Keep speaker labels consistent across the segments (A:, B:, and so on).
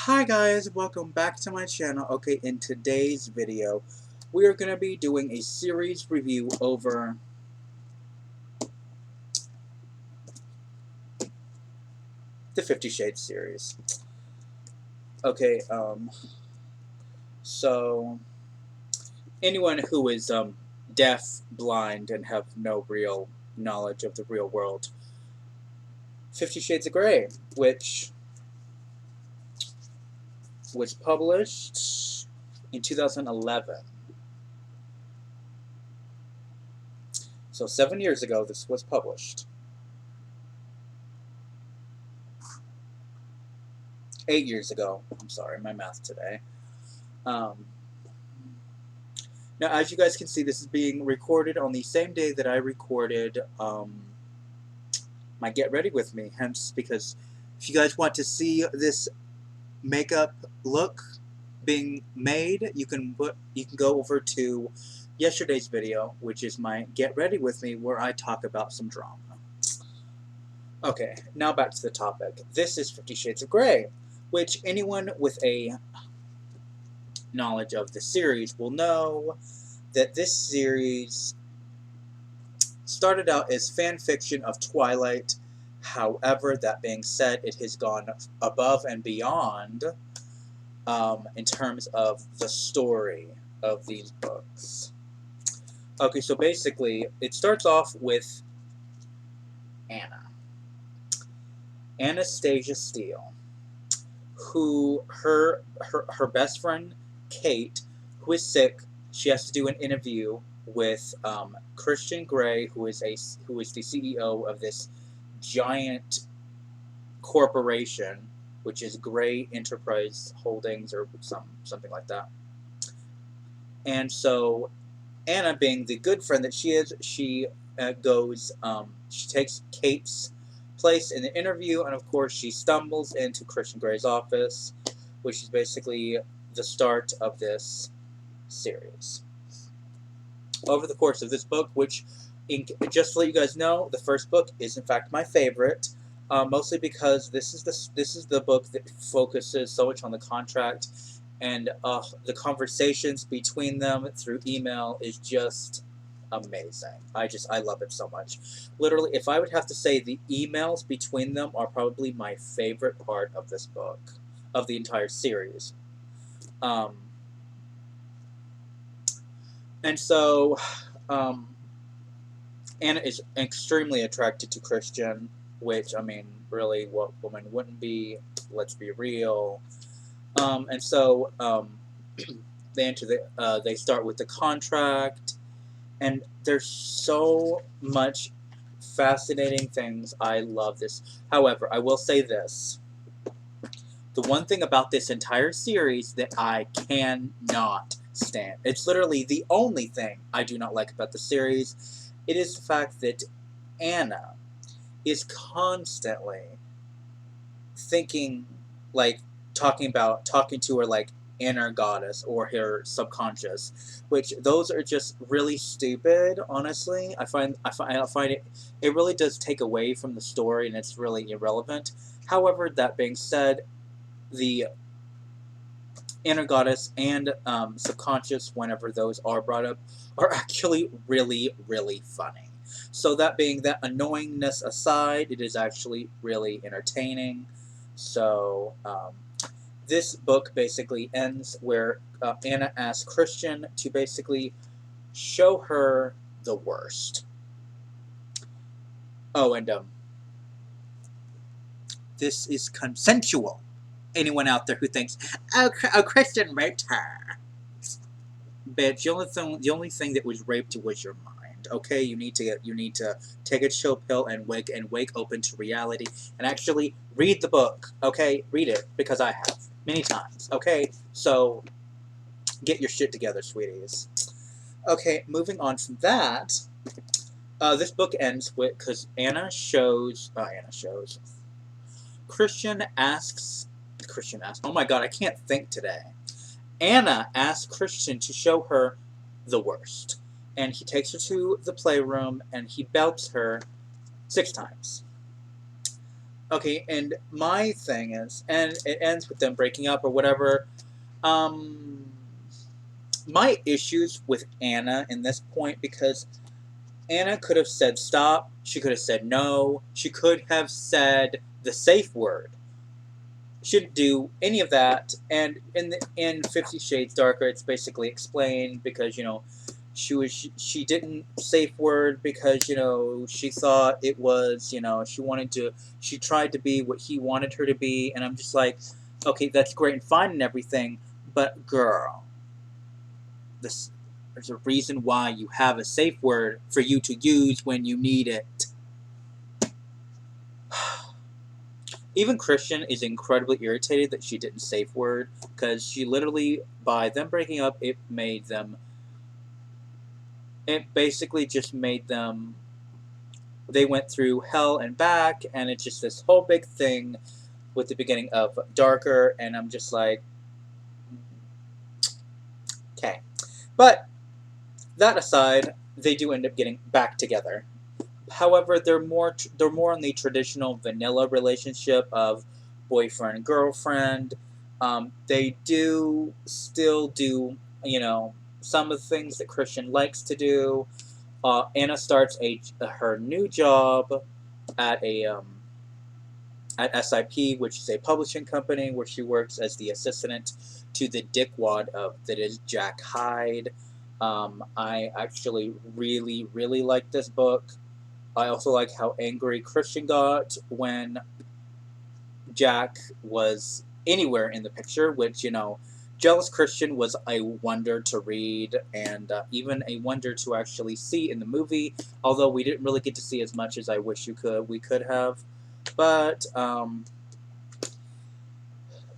A: Hi guys, welcome back to my channel. Okay, in today's video, we are going to be doing a series review over the 50 Shades series. Okay, so anyone who is deaf, blind, and have no real knowledge of the real world, 50 Shades of Grey, which was published in 2011. So 7 years ago, this was published. 8 years ago. I'm sorry, my math today. Now, as you guys can see, this is being recorded on the same day that I recorded my Get Ready With Me. Hence, because if you guys want to see this makeup look being made, you can go over to yesterday's video, which is my Get Ready With Me, where I talk about some drama. Okay, now back to the topic. This is 50 Shades of Grey, which anyone with a knowledge of the series will know that this series started out as fan fiction of Twilight. However, that being said, it has gone above and beyond in terms of the story of these books. Okay, so basically, it starts off with Anna. Anastasia Steele, who her best friend Kate, who is sick, she has to do an interview with Christian Grey, who is the CEO of this giant corporation, which is Grey Enterprise Holdings or something like that. And so Anna, being the good friend that she is, she takes Kate's place in the interview, and of course she stumbles into Christian Grey's office, which is basically the start of this series. Over the course of this book, which, just to let you guys know, the first book is in fact my favorite, mostly because this is the book that focuses so much on the contract, and the conversations between them through email is just amazing. I love it so much. Literally, if I would have to say, the emails between them are probably my favorite part of this book, of the entire series. And so, Anna is extremely attracted to Christian, which, I mean, really, what woman wouldn't be? Let's be real. And so, they start with the contract, and there's so much fascinating things. I love this. However, I will say this. The one thing about this entire series that I cannot stand, it's literally the only thing I do not like about the series, it is the fact that Anna is constantly thinking, like, talking to her like inner goddess or her subconscious, which those are just really stupid. Honestly, I find it really does take away from the story, and it's really irrelevant. However, that being said, the inner goddess and subconscious, whenever those are brought up, are actually really, really funny. So that annoyingness aside, it is actually really entertaining. So this book basically ends where Anna asks Christian to basically show her the worst. Oh, and this is consensual. Anyone out there who thinks, oh, Christian raped her. Bitch, the only thing that was raped was your mind. Okay, you need to take a chill pill and wake open to reality and actually read the book. Okay, read it, because I have many times. Okay, so get your shit together, sweeties. Okay, moving on from that, this book ends with, because Christian asks, oh my god, I can't think today. Anna asks Christian to show her the worst. And he takes her to the playroom, and he belts her 6 times. Okay, and my thing is, and it ends with them breaking up or whatever. Um, my issues with Anna in this point, because Anna could have said stop. She could have said no. She could have said the safe word. She didn't do any of that. And in 50 Shades Darker, it's basically explained because she didn't safe word because she thought it was she tried to be what he wanted her to be, and I'm just like, okay, that's great and fine and everything, but girl, this there's a reason why you have a safe word for you to use when you need it. Even Christian is incredibly irritated that she didn't safe word, because she literally, by them breaking up, it basically just made them, they went through hell and back, and it's just this whole big thing with the beginning of Darker, and I'm just like, okay. But that aside, they do end up getting back together. However, they're more on the traditional vanilla relationship of boyfriend girlfriend. They do still do some of the things that Christian likes to do. Anna starts her new job at at SIP, which is a publishing company, where she works as the assistant to the dickwad that is Jack Hyde. I actually really, really like this book. I also like how angry Christian got when Jack was anywhere in the picture, which, Jealous Christian was a wonder to read, and even a wonder to actually see in the movie, although we didn't really get to see as much as I wish we could have. But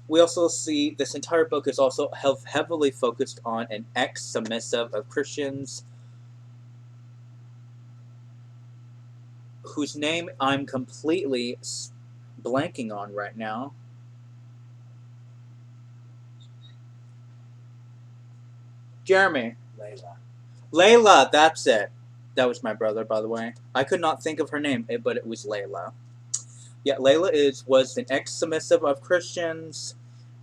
A: we also see this entire book is also heavily focused on an ex-submissive of Christian's, whose name I'm completely blanking on right now. Jeremy. Layla, that's it. That was my brother, by the way. I could not think of her name, but it was Layla. Yeah, Layla was an ex-submissive of Christians,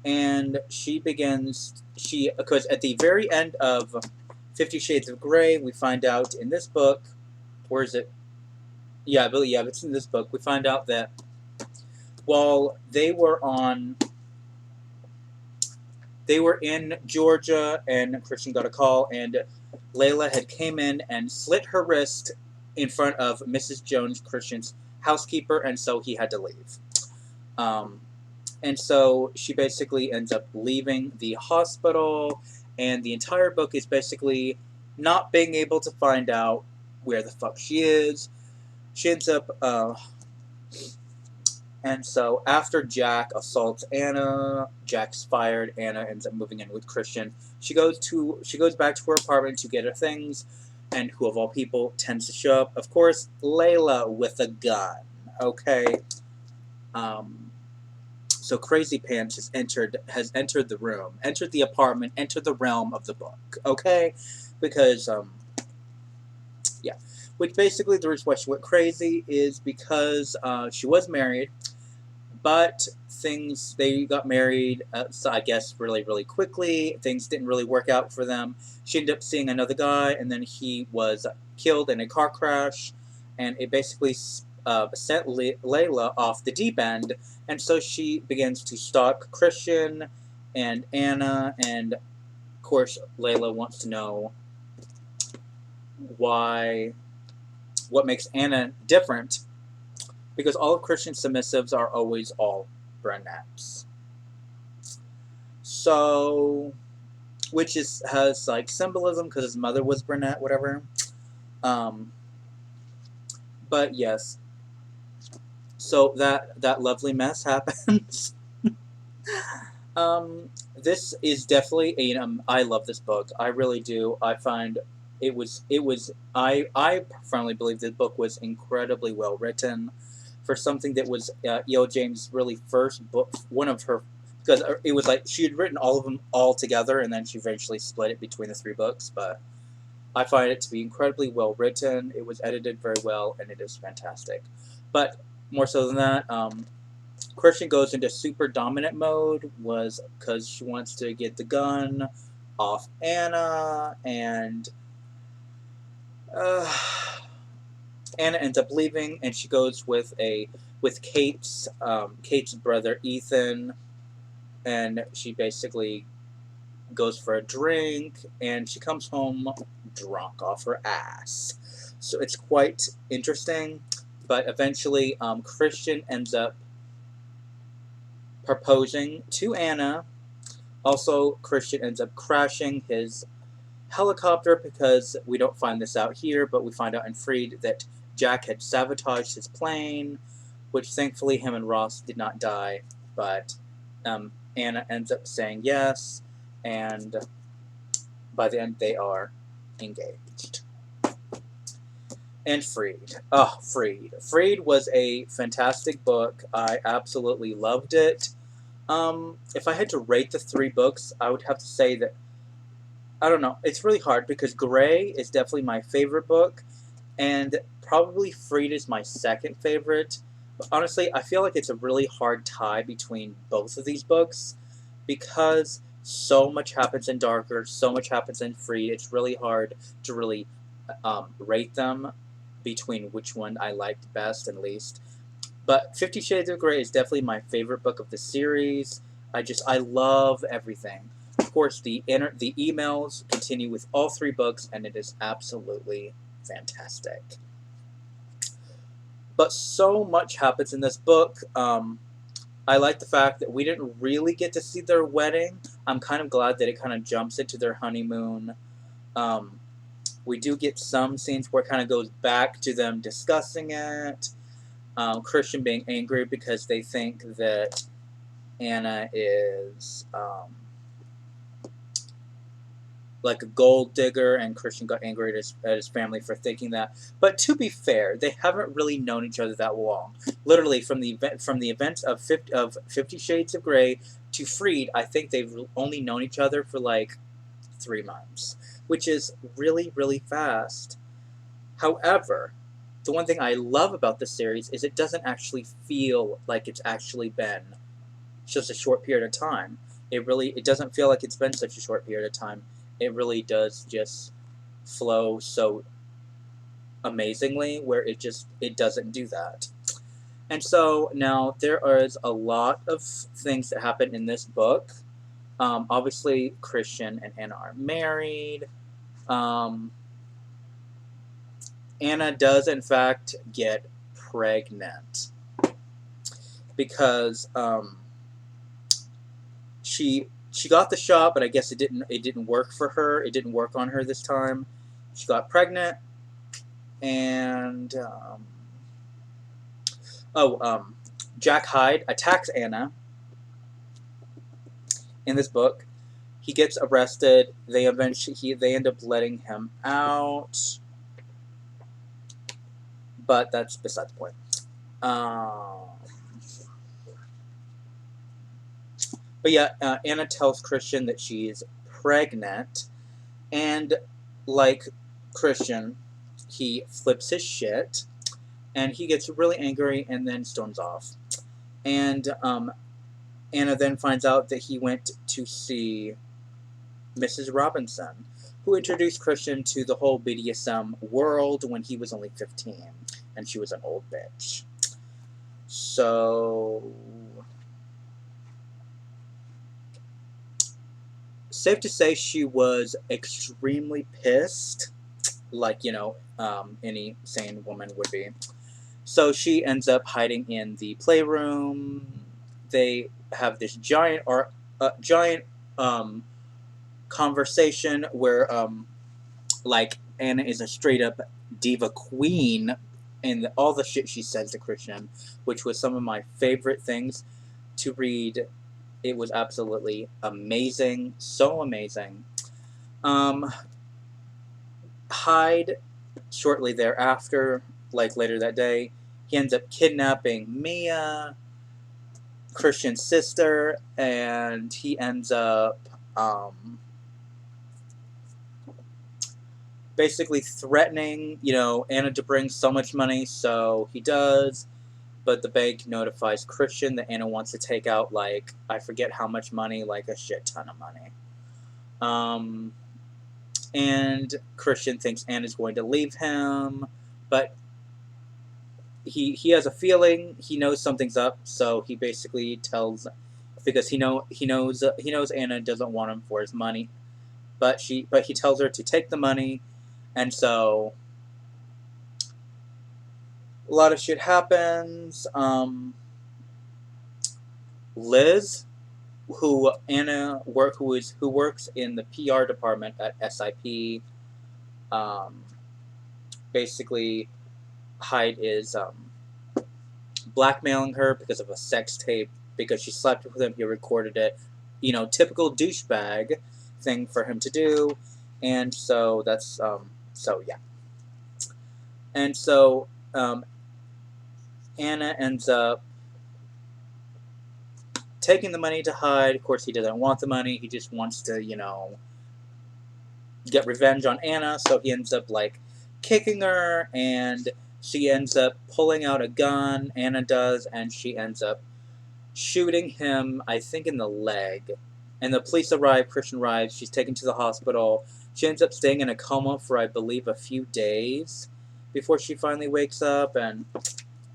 A: and because at the very end of 50 Shades of Grey, we find out in this book, where is it? Yeah, Billy. Yeah, it's in this book. We find out that while they were in Georgia, and Christian got a call, and Layla had came in and slit her wrist in front of Mrs. Jones, Christian's housekeeper, and so he had to leave. Um, and so she basically ends up leaving the hospital, and the entire book is basically not being able to find out where the fuck she is. She ends up and so after Jack assaults Anna, Jack's fired. Anna ends up moving in with Christian. She goes back to her apartment to get her things, and who of all people tends to show up? Of course, Layla with a gun. Okay. So Crazy Pants has entered the room, entered the apartment, entered the realm of the book. Okay, because yeah, which basically the reason why she went crazy is because she was married. But they got married, so I guess, really, really quickly. Things didn't really work out for them. She ended up seeing another guy, and then he was killed in a car crash, and it basically sent Layla off the deep end, and so she begins to stalk Christian and Anna, and of course Layla wants to know what makes Anna different, because all of Christian's submissives are always all brunettes. So, which has like symbolism because his mother was brunette, whatever. But yes, so that lovely mess happens. This is definitely I love this book. I really do. I find I firmly believe this book was incredibly well written for something that was E.L. James' really first book, one of her, because it was like she had written all of them all together, and then she eventually split it between the three books. But I find it to be incredibly well written. It was edited very well, and it is fantastic. But more so than that. Christian goes into super dominant mode was because she wants to get the gun off Ana, and uh, Ana ends up leaving, and she goes with Kate's brother Ethan, and she basically goes for a drink, and she comes home drunk off her ass. So it's quite interesting, but eventually Christian ends up proposing to Ana. Also, Christian ends up crashing his helicopter because we don't find this out here, but we find out in Freed that Jack had sabotaged his plane, which thankfully him and Ross did not die, but Ana ends up saying yes, and by the end they are engaged. And Freed. Oh, Freed. Freed was a fantastic book. I absolutely loved it. If I had to rate the 3 books, I would have to say that, I don't know, it's really hard because Gray is definitely my favorite book, and probably Freed is my second favorite. But honestly, I feel like it's a really hard tie between both of these books because so much happens in Darker, so much happens in Freed. It's really hard to really rate them between which one I liked best and least. But 50 Shades of Grey is definitely my favorite book of the series. I love everything. Of course, the emails continue with all 3 books, and it is absolutely fantastic. But so much happens in this book. I like the fact that we didn't really get to see their wedding. I'm kind of glad that it kind of jumps into their honeymoon. We do get some scenes where it kind of goes back to them discussing it. Christian being angry because they think that Ana is like a gold digger, and Christian got angry at his family for thinking that. But to be fair, they haven't really known each other that long. Literally, from the events of 50 Shades of Grey to Freed, I think they've only known each other for like 3 months, which is really, really fast. However, the one thing I love about this series is it doesn't actually feel like it's actually been just a short period of time. It doesn't feel like it's been such a short period of time. It really does just flow so amazingly where it doesn't do that. And so now there is a lot of things that happen in this book. Obviously, Christian and Ana are married. Ana does, in fact, get pregnant because she got the shot, but I guess it didn't work for her. It didn't work on her this time. She got pregnant, and Jack Hyde attacks Ana in this book. He gets arrested. They end up letting him out, but that's beside the point. But yeah, Ana tells Christian that she's pregnant, and like Christian, he flips his shit, and he gets really angry and then storms off. And Ana then finds out that he went to see Mrs. Robinson, who introduced Christian to the whole BDSM world when he was only 15, and she was an old bitch. So safe to say she was extremely pissed, like, any sane woman would be. So she ends up hiding in the playroom. They have this giant conversation where, like, Ana is a straight up diva queen, and all the shit she says to Christian, which was some of my favorite things to read. It was absolutely amazing, so amazing. Hyde, shortly thereafter, like later that day, he ends up kidnapping Mia, Christian's sister, and he ends up basically threatening, Ana to bring so much money, so he does. but the bank notifies Christian that Ana wants to take out, like, I forget how much money, like a shit ton of money. And Christian thinks Ana's going to leave him, but he has a feeling, he knows something's up, so he basically tells, because he knows Ana doesn't want him for his money, but he tells her to take the money, and so a lot of shit happens. Liz, who works in the PR department at SIP, basically Hyde is blackmailing her because of a sex tape, because she slept with him, he recorded it, typical douchebag thing for him to do, and so that's so yeah, and so Ana ends up taking the money to Hyde. Of course, he doesn't want the money. He just wants to, get revenge on Ana. So he ends up, like, kicking her, and she ends up pulling out a gun. Ana does, and she ends up shooting him, I think, in the leg. And the police arrive. Christian arrives. She's taken to the hospital. She ends up staying in a coma for, I believe, a few days before she finally wakes up, and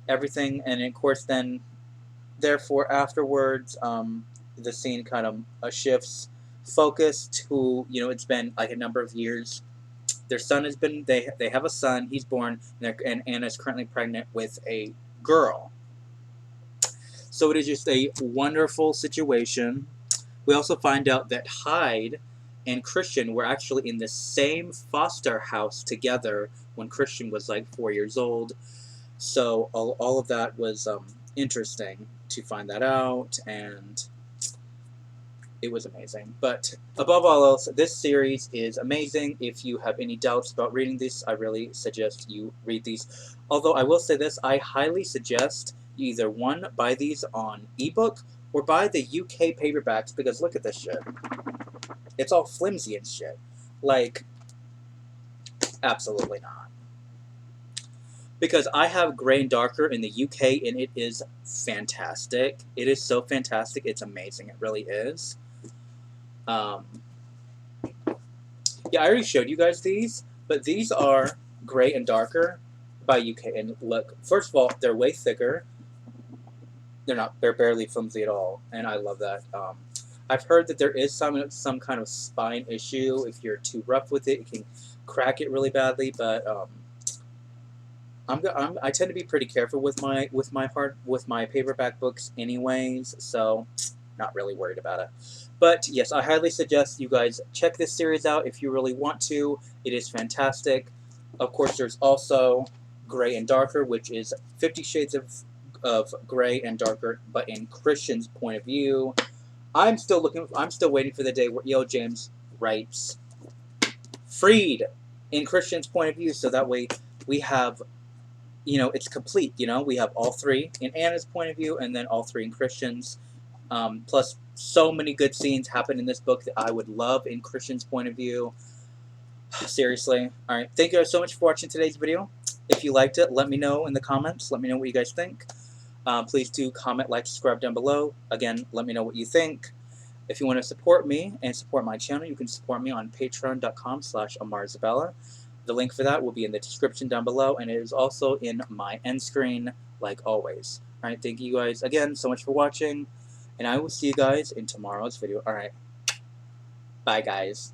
A: everything. And, of course, then therefore, afterwards, the scene kind of shifts focus to, it's been like a number of years. Their son has been, they have a son, he's born, and Anna's currently pregnant with a girl. So it is just a wonderful situation. We also find out that Hyde and Christian were actually in the same foster house together when Christian was like 4 years old. So all of that was interesting to find that out, and it was amazing. But above all else, this series is amazing. If you have any doubts about reading this, I really suggest you read these. Although I will say this, I highly suggest you either, one, buy these on ebook or buy the UK paperbacks, because look at this shit. It's all flimsy and shit. Like, absolutely not. Because I have Grey and Darker in the UK, and it is fantastic. It is so fantastic. It's amazing. It really is. Yeah, I already showed you guys these, but these are Grey and Darker by UK. And look, first of all, they're way thicker. They're barely flimsy at all, and I love that. I've heard that there is some kind of spine issue. If you're too rough with it, it can crack it really badly, but I tend to be pretty careful with my paperback books anyways, so not really worried about it. But yes, I highly suggest you guys check this series out if you really want to. It is fantastic. Of course, there's also Grey and Darker, which is 50 Shades of Grey and Darker, but in Christian's point of view. I'm still waiting for the day where E.L. James writes Freed in Christian's point of view, so that way we have, it's complete. We have all three in Anna's point of view, and then all three in Christian's. Plus, so many good scenes happen in this book that I would love in Christian's point of view. Seriously. Alright, thank you guys so much for watching today's video. If you liked it, let me know in the comments. Let me know what you guys think. Please do comment, like, subscribe down below. Again, let me know what you think. If you want to support me and support my channel, you can support me on patreon.com/AmaraVlogs. The link for that will be in the description down below, and it is also in my end screen, like always. Alright, thank you guys again so much for watching, and I will see you guys in tomorrow's video. Alright, bye guys.